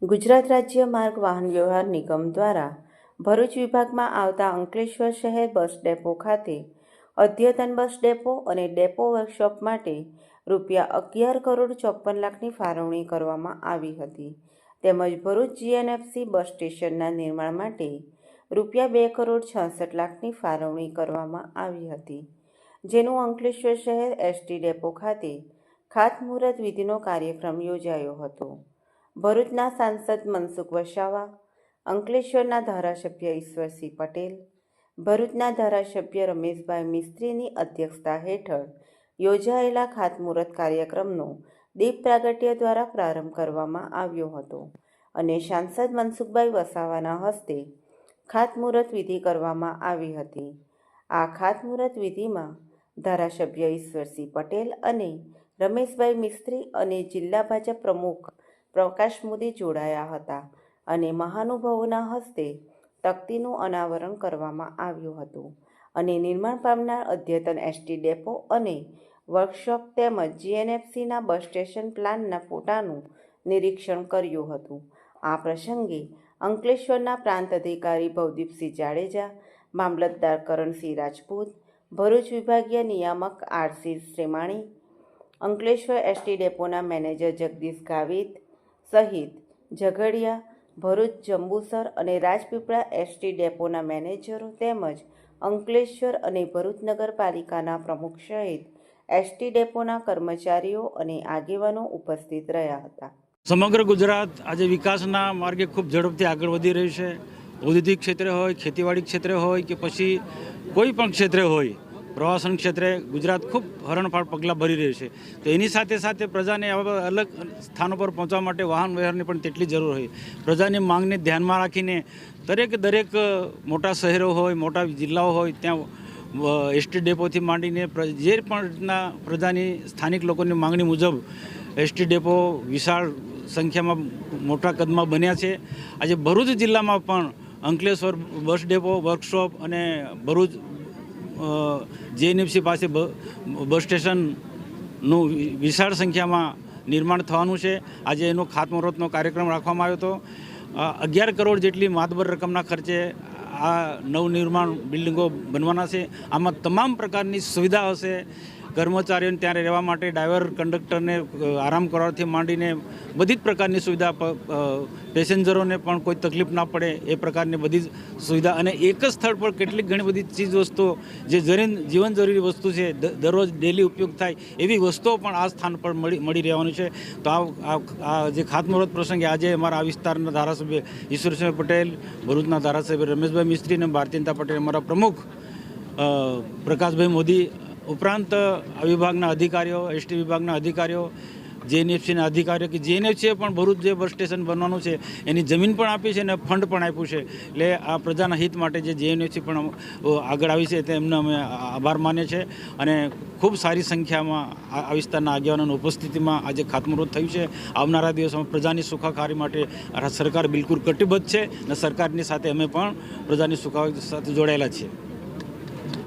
ગુજરાત રાજ્ય માર્ગ વાહન વ્યવહાર નિગમ દ્વારા ભરૂચ વિભાગમાં આવતા અંકલેશ્વર શહેર બસ ડેપો ખાતે અદ્યતન બસ ડેપો અને ડેપો વર્કશોપ માટે ₹11,54,54,00,000ની ફાળવણી કરવામાં આવી હતી. તેમજ ભરૂચ જીએનએફસી બસ સ્ટેશનના નિર્માણ માટે ₹2,66,00,000ની ફાળવણી કરવામાં આવી હતી, જેનું અંકલેશ્વર શહેર એસટી ડેપો ખાતે ખાતમુહૂર્ત વિધિનો કાર્યક્રમ યોજાયો હતો. ભરૂચના સાંસદ મનસુખ વસાવા, અંકલેશ્વરના ધારાસભ્ય ઈશ્વરસિંહ પટેલ, ભરૂચના ધારાસભ્ય રમેશભાઈ મિસ્ત્રીની અધ્યક્ષતા હેઠળ યોજાયેલા ખાતમુહૂર્ત કાર્યક્રમનો દીપ પ્રાગટ્ય દ્વારા પ્રારંભ કરવામાં આવ્યો હતો અને સાંસદ મનસુખભાઈ વસાવાના હસ્તે ખાતમુહૂર્ત વિધિ કરવામાં આવી હતી. આ ખાતમુહૂર્ત વિધિમાં ધારાસભ્ય ઈશ્વરસિંહ પટેલ અને રમેશભાઈ મિસ્ત્રી અને જિલ્લા ભાજપ પ્રમુખ પ્રકાશ મોદી જોડાયા હતા અને મહાનુભાવોના હસ્તે તકતીનું અનાવરણ કરવામાં આવ્યું હતું અને નિર્માણ પામનાર અદ્યતન એસટી ડેપો અને વર્કશોપ તેમજ જીએનએફસીના બસ સ્ટેશન પ્લાનના ફોટાનું નિરીક્ષણ કર્યું હતું. આ પ્રસંગે અંકલેશ્વરના પ્રાંત અધિકારી ભવદીપસિંહ જાડેજા, મામલતદાર કરણસિંહ રાજપૂત, ભરૂચ વિભાગીય નિયામક આરસી શ્રીમાણી, અંકલેશ્વર એસટી ડેપોના મેનેજર જગદીશ ગાવિત સહિત ઝઘડિયા, ભરૂચ જંબુસર અને રાજપીપળા એસટી ડેપોના મેનેજરો તેમજ અંકલેશ્વર અને ભરૂચ નગરપાલિકાના પ્રમુખ સહિત એસટી ડેપોના કર્મચારીઓ અને આગેવાનો ઉપસ્થિત રહ્યા હતા. સમગ્ર ગુજરાત આજે વિકાસના માર્ગે ખૂબ ઝડપથી આગળ વધી રહ્યું છે. ઔદ્યોગિક ક્ષેત્રે હોય, ખેતીવાડી ક્ષેત્રે હોય કે પછી કોઈ પણ ક્ષેત્રે હોય, પ્રવાસન ક્ષેત્રે ગુજરાત ખૂબ હરણફાળ પગલાં ભરી રહ્યું છે. તો એની સાથે સાથે પ્રજાને અલગ સ્થાનો પર પહોંચવા માટે વાહન વ્યવહારની પણ તેટલી જરૂર હોય. પ્રજાની માંગને ધ્યાનમાં રાખીને દરેક મોટા શહેરો હોય, મોટા જિલ્લાઓ હોય, ત્યાં એસટી ડેપોથી માંડીને જે પણ રીતના પ્રજાની સ્થાનિક લોકોની માંગણી મુજબ એસટી ડેપો વિશાળ સંખ્યામાં મોટા કદમાં બન્યા છે. આજે ભરૂચ જિલ્લામાં પણ અંકલેશ્વર બસ ડેપો, વર્કશોપ અને ભરૂચ જીએનએફસી પાસે બસ સ્ટેશનનું વિશાળ સંખ્યામાં નિર્માણ થવાનું છે. આજે એનો ખાતમુહૂર્તનો કાર્યક્રમ રાખવામાં આવ્યો હતો. 11 કરોડ જેટલી માતબર રકમના ખર્ચે આ નવનિર્માણ બિલ્ડિંગો બનવાના છે. આમાં તમામ પ્રકારની સુવિધા હશે. કર્મચારીઓને ત્યાં રહેવા માટે, ડ્રાઈવર કંડક્ટરને આરામ કરવાથી માંડીને બધી જ પ્રકારની સુવિધા, પેસેન્જરોને પણ કોઈ તકલીફ ના પડે એ પ્રકારની બધી જ સુવિધા અને એક જ સ્થળ પર કેટલીક ઘણી બધી ચીજ વસ્તુઓ જે જીવન જરૂરી વસ્તુ છે, દરરોજ ડેલી ઉપયોગ થાય એવી વસ્તુઓ પણ આ સ્થાન પર મળી રહેવાનું છે. તો આ જે ખાતમુહૂર્ત પ્રસંગે આજે અમારા આ વિસ્તારના ધારાસભ્ય ઈશ્વરસિંહ પટેલ, ભરૂચના ધારાસભ્ય રમેશભાઈ મિસ્ત્રી અને ભારતીય જનતા પાર્ટી અમારા પ્રમુખ પ્રકાશભાઈ મોદી ઉપરાંત આ વિભાગના અધિકારીઓ, એસટી વિભાગના અધિકારીઓ, જીએનએફસીના અધિકારીઓ કે જીએનએફસીએ પણ ભરૂચ જે બસ સ્ટેશન બનવાનું છે એની જમીન પણ આપી છે અને ફંડ પણ આપ્યું છે. એટલે આ પ્રજાના હિત માટે જે જીએનએફસી પણ આગળ આવી છે તેમને અમે આભાર માનીએ છીએ અને ખૂબ સારી સંખ્યામાં આ વિસ્તારના આગેવાનોની ઉપસ્થિતિમાં આજે ખાતમુહૂર્ત થયું છે. આવનારા દિવસોમાં પ્રજાની સુખાકારી માટે સરકાર બિલકુલ કટિબદ્ધ છે અને સરકારની સાથે અમે પણ પ્રજાની સુખાકારી સાથે જોડાયેલા છીએ.